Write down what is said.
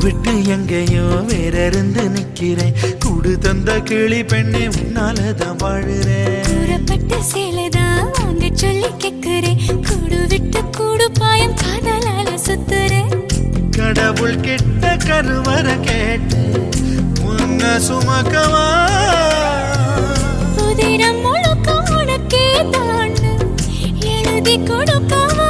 விட்டு எங்கேயோ வேற இருந்து நிக்கிறேன். கூடு தந்த கிளி பெண்ணே உன்னாலதான் வாழுறேன். கூறப்பட்ட சேலைதான் வாங்க சொல்லி கேக்குறேன். கூடு விட்டு கூடு பாயம் காதலால சுத்துறேன். கடவுள் கிட்ட கருவற கேட்டு உன்ன சுமக்கவா? உதிரம் முழுக்க உனக்கே தான் எழுதி கொடுக்கவா?